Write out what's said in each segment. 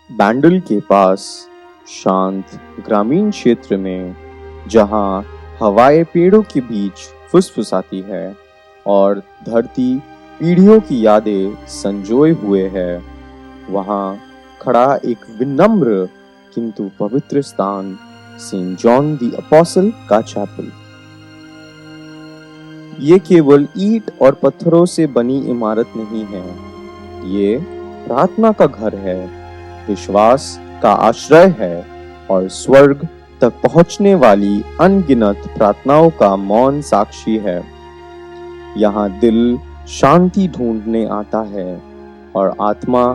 बैंडल के पास शांत ग्रामीण क्षेत्र में, जहां हवाएं पेड़ों के बीच फुसफुसाती है और धरती पीढ़ियों की यादें संजोए हुए है, वहां खड़ा एक विनम्र किंतु पवित्र स्थान, सेंट जॉन द अपोस्टल का चैपल। ये केवल ईंट और पत्थरों से बनी इमारत नहीं है, ये प्रार्थना का घर है, विश्वास का आश्रय है और स्वर्ग तक पहुंचने वाली अनगिनत प्रार्थनाओं का मौन साक्षी है। यहाँ दिल शांति ढूंढने आता है और आत्मा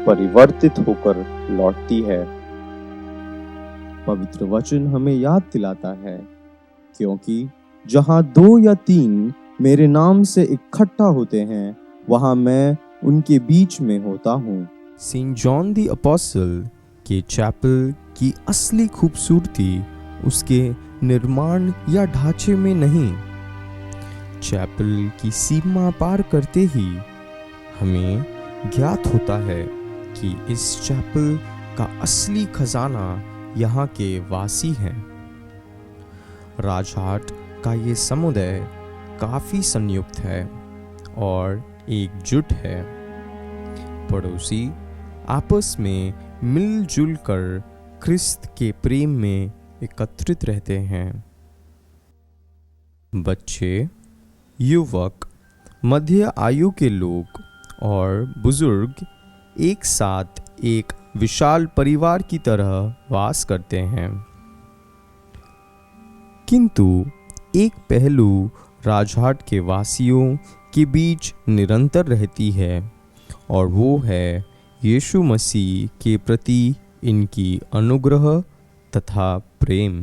परिवर्तित होकर लौटती है। पवित्र वचन हमें याद दिलाता है, क्योंकि जहाँ 2 या 3 मेरे नाम से इकट्ठा होते हैं, वहाँ मैं उनके बीच में होता हूँ। सेंट जॉन द अपोस्टल के चैपल की असली खूबसूरती उसके निर्माण या ढांचे में नहीं, चैपल की सीमा पार करते ही हमें ज्ञात होता है कि इस चैपल का असली खजाना यहाँ के वासी हैं। राजहाट का ये समुदाय काफ़ी संयुक्त है और एकजुट है। पड़ोसी आपस में मिलजुल कर ख्रिस्त के प्रेम में एकत्रित रहते हैं। बच्चे, युवक, मध्य आयु के लोग और बुजुर्ग एक साथ एक विशाल परिवार की तरह वास करते हैं। किंतु एक पहलू राजहाट के वासियों के बीच निरंतर रहती है और वो है यीशु मसीह के प्रति इनकी अनुग्रह तथा प्रेम।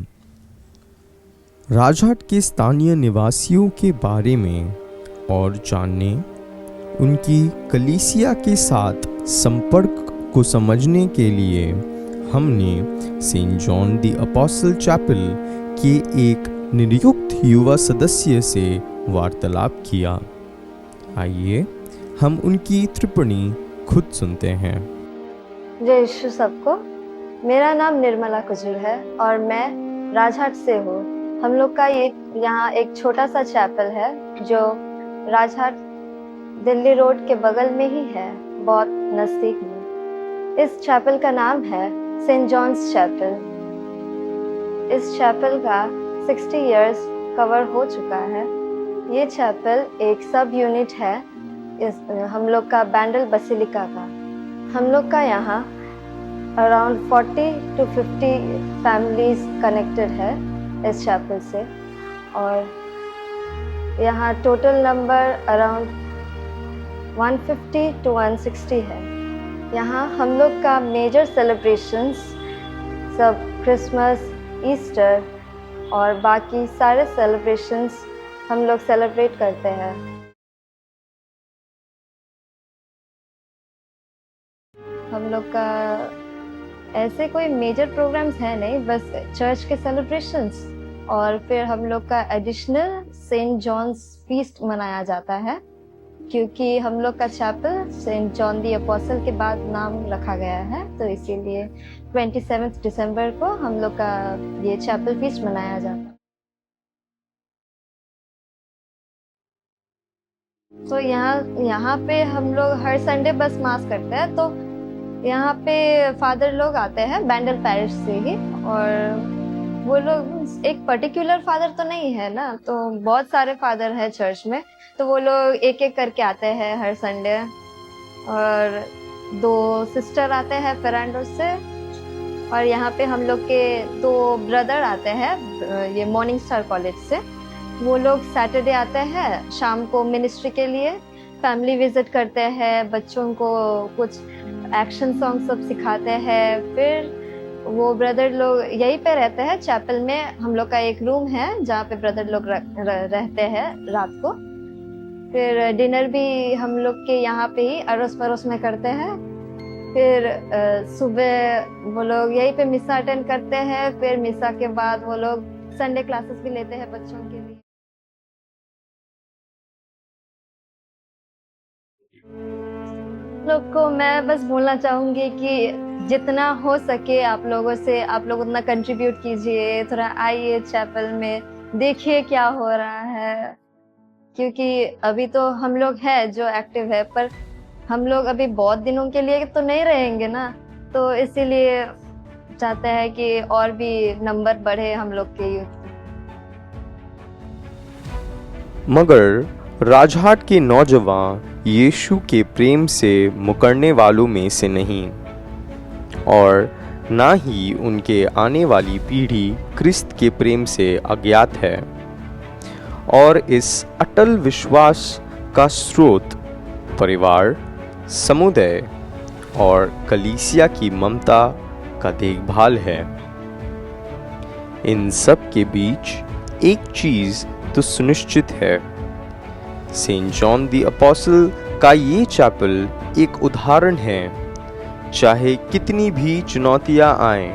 राजहाट के स्थानीय निवासियों के बारे में और जानने, उनकी कलीसिया के साथ संपर्क को समझने के लिए हमने Saint John the Apostle Chapel के एक नियुक्त युवा सदस्य से वार्तालाप किया। आइए हम उनकी टिप्पणी खुद सुनते हैं। जय यीशु सबको। मेरा नाम निर्मला कुजूर है और मैं राजहाट से हूँ। हम लोग का ये यहाँ एक छोटा सा चैपल है जो राजहाट दिल्ली रोड के बगल में ही है, बहुत नज़दीक में। इस चैपल का नाम है सेंट जॉन्स चैपल। इस चैपल का 60 इयर्स कवर हो चुका है। ये चैपल एक सब यूनिट है इस हम लोग का बैंडल बसिलिका का। हम लोग का यहाँ अराउंड 40 to 50 फैमिलीज कनेक्टेड है इस चैपल से और यहाँ टोटल नंबर अराउंड 150 to 160 है। यहाँ हम लोग का मेजर सेलिब्रेशंस सब क्रिसमस, ईस्टर और बाकी सारे सेलिब्रेशंस हम लोग सेलिब्रेट करते हैं। हम लोग का ऐसे कोई मेजर प्रोग्राम्स है नहीं, बस चर्च के सेलिब्रेशंस और फिर हम लोग का एडिशनल सेंट जॉन्स फीस्ट मनाया जाता है, क्योंकि हम लोग का chapel Saint John the Apostle के बाद नाम रखा गया है, तो इसीलिए 27 दिसंबर को हम लोग का ये चैपल फीस्ट मनाया जाता है। तो यहाँ पे हम लोग हर संडे बस मास करते हैं। तो यहाँ पे फादर लोग आते हैं बैंडल पैरिश से ही, और वो लोग एक पर्टिकुलर फादर तो नहीं है ना, तो बहुत सारे फादर हैं चर्च में, तो वो लोग एक एक करके आते हैं हर संडे। और 2 सिस्टर आते हैं फेरांडो से, और यहाँ पे हम लोग के 2 ब्रदर आते हैं ये मॉर्निंग स्टार कॉलेज से। वो लोग सैटरडे आते हैं शाम को मिनिस्ट्री के लिए, फैमिली विजिट करते हैं, बच्चों को कुछ एक्शन सॉन्ग सब सिखाते हैं। फिर वो ब्रदर लोग यहीं पे रहते हैं चैपल में। हम लोग का एक रूम है जहाँ पे ब्रदर लोग रहते हैं रात को। फिर डिनर भी हम लोग के यहाँ पे ही अड़ोस पड़ोस में करते हैं। फिर सुबह वो लोग यहीं पे मिसा अटेंड करते हैं। फिर मिसा के बाद वो लोग संडे क्लासेस भी लेते हैं बच्चों के लिए। लोग को मैं बस बोलना चाहूंगी कि जितना हो सके आप लोगों से आप लोग उतना कंट्रीब्यूट कीजिए, थोड़ा आइए चैपल में, देखिए क्या हो रहा है, क्योंकि अभी तो हम लोग हैं जो एक्टिव है, पर हम लोग अभी बहुत दिनों के लिए तो नहीं रहेंगे ना, तो इसीलिए चाहते हैं कि और भी नंबर बढ़े हम लोग के यूथ। मगर राजहाट के नौजवान यीशु के प्रेम से मुकरने वालों में से नहीं, और ना ही उनके आने वाली पीढ़ी क्रिस्त के प्रेम से अज्ञात है। और इस अटल विश्वास का स्रोत परिवार, समुदाय और कलीसिया की ममता का देखभाल है। इन सब के बीच एक चीज तो सुनिश्चित है, सेंट जॉन द अपोस्टल का ये चैपल एक उदाहरण है। चाहे कितनी भी चुनौतियां आएं,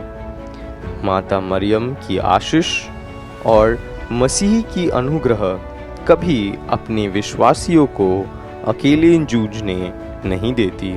माता मरियम की आशीष और मसीह की अनुग्रह कभी अपने विश्वासियों को अकेले जूझने नहीं देती।